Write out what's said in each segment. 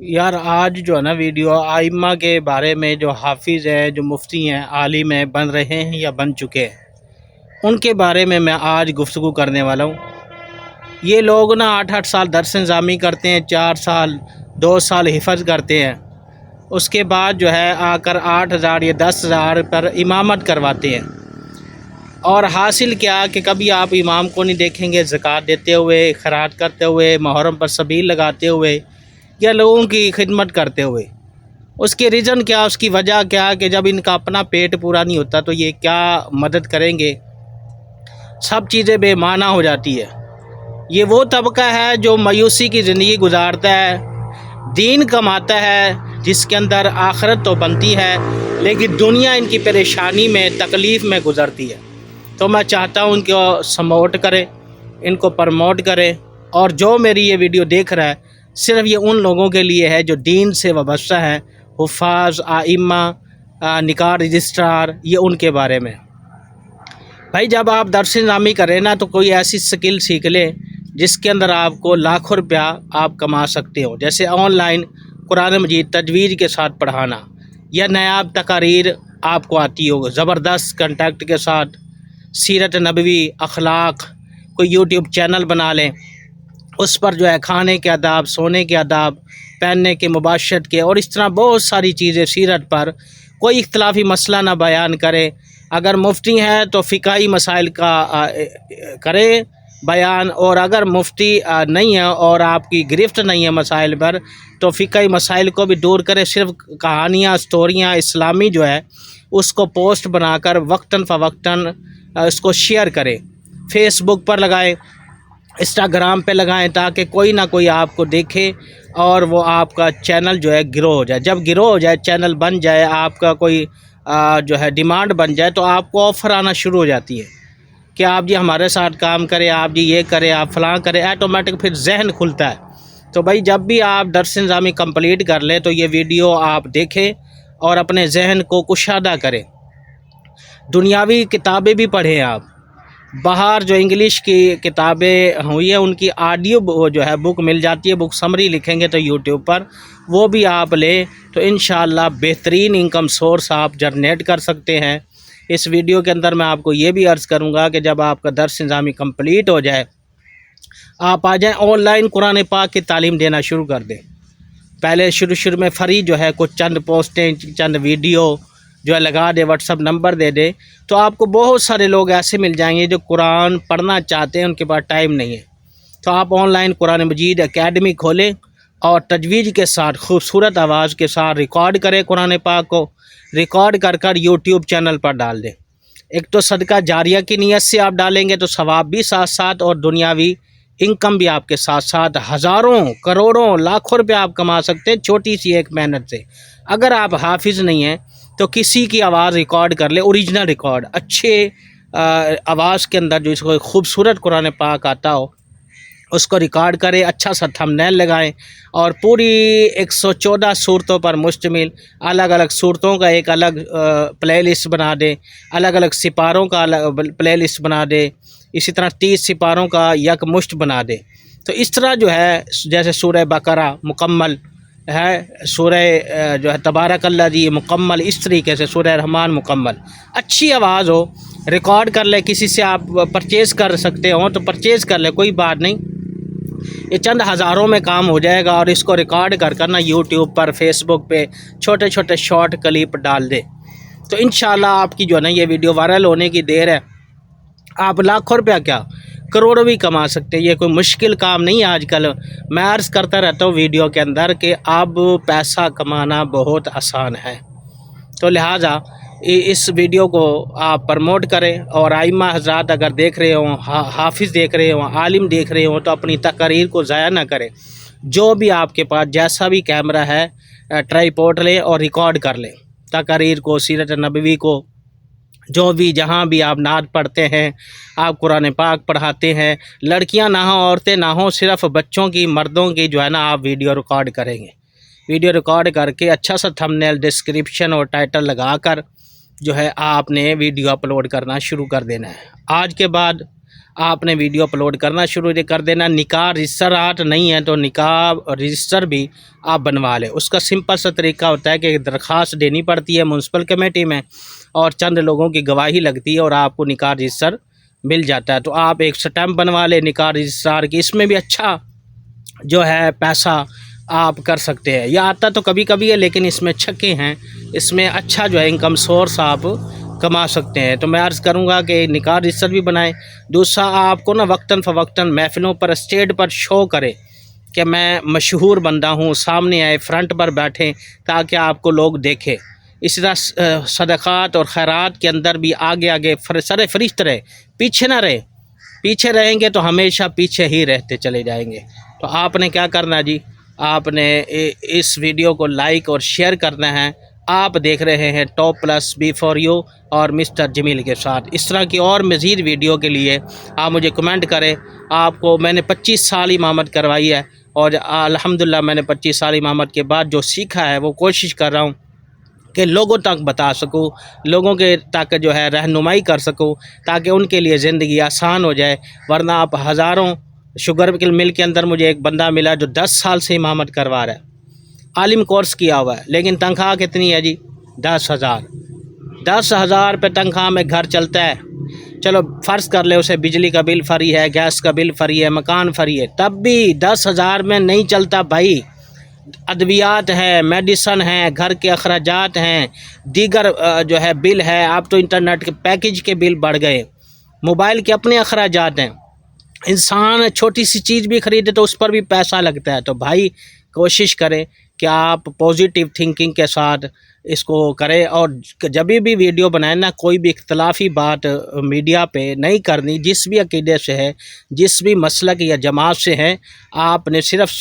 یار آج جو ہے نا ویڈیو آئمہ کے بارے میں جو حافظ ہے، جو مفتی ہیں، عالم ہیں، بن رہے ہیں یا بن چکے ہیں، ان کے بارے میں آج گفتگو کرنے والا ہوں۔ یہ لوگ نا 8-8 سال درس نظامی کرتے ہیں، 4 سال 2 سال حفظ کرتے ہیں، اس کے بعد جو ہے آ کر 8,000 یا 10,000 پر امامت کرواتے ہیں۔ اور حاصل کیا کہ کبھی آپ امام کو نہیں دیکھیں گے زکوٰۃ دیتے ہوئے، خیرات کرتے ہوئے، محرم پر سبیل لگاتے ہوئے یا لوگوں کی خدمت کرتے ہوئے۔ اس کے ریزن کیا، اس کی وجہ کیا کہ جب ان کا اپنا پیٹ پورا نہیں ہوتا تو یہ کیا مدد کریں گے؟ سب چیزیں بے معنی ہو جاتی ہے۔ یہ وہ طبقہ ہے جو مایوسی کی زندگی گزارتا ہے، دین کماتا ہے، جس کے اندر آخرت تو بنتی ہے لیکن دنیا ان کی پریشانی میں، تکلیف میں گزرتی ہے۔ تو میں چاہتا ہوں ان کو سپورٹ کرے، ان کو پروموٹ کرے، اور جو میری یہ ویڈیو دیکھ رہا ہے صرف یہ ان لوگوں کے لیے ہے جو دین سے وابستہ ہیں، حفاظ، آئمہ، نکاح رجسٹرار، یہ ان کے بارے میں۔ بھائی جب آپ درس نظامی کریں نا تو کوئی ایسی سکل سیکھ لیں جس کے اندر آپ کو لاکھوں روپیہ آپ کما سکتے ہو، جیسے آن لائن قرآن مجید تجوید کے ساتھ پڑھانا، یا نایاب تقاریر آپ کو آتی ہو زبردست کنٹیکٹ کے ساتھ، سیرت نبوی، اخلاق، کوئی یوٹیوب چینل بنا لیں، اس پر جو ہے کھانے کے آداب، سونے کے آداب، پہننے کے، مباشرت کے، اور اس طرح بہت ساری چیزیں سیرت پر، کوئی اختلافی مسئلہ نہ بیان کرے۔ اگر مفتی ہیں تو فقہی مسائل کا کرے بیان، اور اگر مفتی نہیں ہے اور آپ کی گرفت نہیں ہے مسائل پر تو فقہی مسائل کو بھی دور کرے، صرف کہانیاں، سٹوریاں اسلامی جو ہے اس کو پوسٹ بنا کر وقتاً فوقتاً اس کو شیئر کرے، فیس بک پر لگائے، انسٹاگرام پہ لگائیں، تاکہ کوئی نہ کوئی آپ کو دیکھے اور وہ آپ کا چینل جو ہے گرو ہو جائے۔ جب گرو ہو جائے، چینل بن جائے، آپ کا کوئی جو ہے ڈیمانڈ بن جائے تو آپ کو آفر آنا شروع ہو جاتی ہے کہ آپ جی ہمارے ساتھ کام کریں، آپ جی یہ کریں، آپ فلاں کریں، ایٹومیٹک پھر ذہن کھلتا ہے۔ تو بھائی جب بھی آپ درس نظامی کمپلیٹ کر لیں تو یہ ویڈیو آپ دیکھیں اور اپنے ذہن کو کشادہ کریں۔ دنیاوی کتابیں بھی پڑھیں آپ، باہر جو انگلش کی کتابیں ہوئی ہیں ان کی آڈیو جو ہے بک مل جاتی ہے، بک سمری لکھیں گے تو یوٹیوب پر وہ بھی آپ لیں تو انشاءاللہ بہترین انکم سورس آپ جنریٹ کر سکتے ہیں۔ اس ویڈیو کے اندر میں آپ کو یہ بھی عرض کروں گا کہ جب آپ کا درس نظامی کمپلیٹ ہو جائے آپ آ جائیں آن لائن قرآن پاک کی تعلیم دینا شروع کر دیں۔ پہلے شروع میں فری جو ہے کچھ چند پوسٹیں، چند ویڈیو جو ہے لگا دے، واٹس ایپ نمبر دے دے، تو آپ کو بہت سارے لوگ ایسے مل جائیں گے جو قرآن پڑھنا چاہتے ہیں، ان کے پاس ٹائم نہیں ہے۔ تو آپ on line Quran Majeed academy کھولیں اور تجوید کے ساتھ، خوبصورت آواز کے ساتھ ریکارڈ کریں قرآن پاک کو، ریکارڈ کر یوٹیوب چینل پر ڈال دیں۔ ایک تو صدقہ جاریہ کی نیت سے آپ ڈالیں گے تو ثواب بھی ساتھ ساتھ، اور دنیاوی انکم بھی آپ کے ساتھ ساتھ، ہزاروں، کروڑوں، لاکھوں روپے آپ کما سکتے ہیں چھوٹی سی ایک محنت سے۔ اگر آپ حافظ نہیں ہیں تو کسی کی آواز ریکارڈ کر لیں، اوریجنل ریکارڈ، اچھے آواز کے اندر جو اس کو خوبصورت قرآن پاک آتا ہو اس کو ریکارڈ کریں، اچھا سا تھمبنیل لگائیں، اور پوری 114 صورتوں پر مشتمل الگ الگ صورتوں کا ایک الگ پلے لسٹ بنا دیں، الگ الگ سپاروں کا الگ پلے لسٹ بنا دیں، اسی طرح 30 سپاروں کا یک مشت بنا دیں۔ تو اس طرح جو ہے جیسے سورہ بقرہ مکمل ہے، سورہ جو ہے تبارک الذی مکمل، اس طریقے سے سورہ رحمان مکمل، اچھی آواز ہو، ریکارڈ کر لے، کسی سے آپ پرچیز کر سکتے ہوں تو پرچیز کر لے، کوئی بات نہیں، یہ چند ہزاروں میں کام ہو جائے گا، اور اس کو ریکارڈ کر نا یوٹیوب پر، فیس بک پہ چھوٹے چھوٹے شارٹ کلپ ڈال دے تو انشاءاللہ آپ کی جو ہے نا یہ ویڈیو وائرل ہونے کی دیر ہے۔ آپ لاکھوں روپیہ کیا کروڑوں بھی کما سکتے ہیں، یہ کوئی مشکل کام نہیں ہے۔ آج کل میں عرض کرتا رہتا ہوں ویڈیو کے اندر کہ اب پیسہ کمانا بہت آسان ہے، تو لہٰذا اس ویڈیو کو آپ پروموٹ کریں، اور آئمہ حضرات اگر دیکھ رہے ہوں، حافظ دیکھ رہے ہوں، عالم دیکھ رہے ہوں تو اپنی تقاریر کو ضائع نہ کریں۔ جو بھی آپ کے پاس جیسا بھی کیمرہ ہے ٹرائی پوڈ لیں اور ریکارڈ کر لیں تقاریر کو، سیرت نبوی کو، جو بھی جہاں بھی آپ نعت پڑھتے ہیں، آپ قرآن پاک پڑھاتے ہیں، لڑکیاں نہ ہوں، عورتیں نہ ہوں، صرف بچوں کی، مردوں کی جو ہے نا آپ ویڈیو ریکارڈ کریں گے، ویڈیو ریکارڈ کر کے اچھا سا تھمبنیل، ڈسکرپشن اور ٹائٹل لگا کر جو ہے آپ نے ویڈیو اپلوڈ کرنا شروع کر دینا ہے۔ آج کے بعد آپ نے ویڈیو اپلوڈ کرنا شروع کر دینا۔ نکاح رجسٹرات نہیں ہے تو نکاح رجسٹر بھی آپ بنوا لیں۔ اس کا سمپل سا طریقہ ہوتا ہے کہ درخواست دینی پڑتی ہے میونسپل کمیٹی میں، اور چند لوگوں کی گواہی لگتی ہے اور آپ کو نکاح رجسٹر مل جاتا ہے۔ تو آپ ایک سٹیمپ بنوا لیں نکاح رجسٹرار کی، اس میں بھی اچھا جو ہے پیسہ آپ کر سکتے ہیں۔ یہ آتا تو کبھی کبھی ہے لیکن اس میں چھکے ہیں، اس میں اچھا جو ہے انکم سورس آپ کما سکتے ہیں۔ تو میں عرض کروں گا کہ نکاح رجسٹر بھی بنائیں۔ دوسرا، آپ کو نا وقتاً فوقتاً محفلوں پر اسٹیج پر شو کرے کہ میں مشہور بندہ ہوں، سامنے آئے، فرنٹ پر بیٹھیں تاکہ آپ کو لوگ دیکھیں۔ اس طرح صدقات اور خیرات کے اندر بھی آگے آگے سر فرشت رہے، پیچھے نہ رہے۔ پیچھے رہیں گے تو ہمیشہ پیچھے ہی رہتے چلے جائیں گے۔ تو آپ نے کیا کرنا جی، آپ نے اس ویڈیو کو لائک اور شیئر کرنا ہے۔ آپ دیکھ رہے ہیں top plus B for you اور مسٹر جمیل کے ساتھ۔ اس طرح کی اور مزید ویڈیو کے لیے آپ مجھے کمنٹ کریں۔ آپ کو میں نے 25 سال امامت کروائی ہے، اور الحمدللہ میں نے 25 سال امامت کے بعد جو سیکھا ہے وہ کوشش کر رہا ہوں کہ لوگوں تک بتا سکوں، لوگوں کے تک جو ہے رہنمائی کر سکوں، تاکہ ان کے لیے زندگی آسان ہو جائے۔ ورنہ آپ ہزاروں، شوگر مل کے اندر مجھے ایک بندہ ملا جو 10 سال سے امامت کروا رہا ہے، عالم کورس کیا ہوا ہے، لیکن تنخواہ کتنی ہے جی؟ 10,000۔ 10,000 پہ تنخواہ میں گھر چلتا ہے؟ چلو فرض کر لے اسے بجلی کا بل فری ہے، گیس کا بل فری ہے، مکان فری ہے، تب بھی 10,000 میں نہیں چلتا بھائی۔ ادویات ہیں، میڈیسن ہیں، گھر کے اخراجات ہیں، دیگر جو ہے بل ہے، آپ تو انٹرنیٹ کے پیکج کے بل بڑھ گئے، موبائل کے اپنے اخراجات ہیں۔ انسان چھوٹی سی چیز بھی خریدے تو اس پر بھی پیسہ لگتا ہے۔ تو بھائی کوشش کریں کہ آپ پازیٹیو تھنکنگ کے ساتھ اس کو کریں، اور جب بھی ویڈیو بنائیں نا، کوئی بھی اختلافی بات میڈیا پہ نہیں کرنی۔ جس بھی عقیدے سے ہے، جس بھی مسلک یا جماعت سے ہے، آپ نے صرف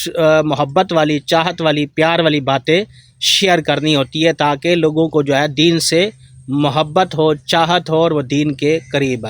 محبت والی، چاہت والی، پیار والی باتیں شیئر کرنی ہوتی ہے، تاکہ لوگوں کو جو ہے دین سے محبت ہو، چاہت ہو، اور وہ دین کے قریب آئے۔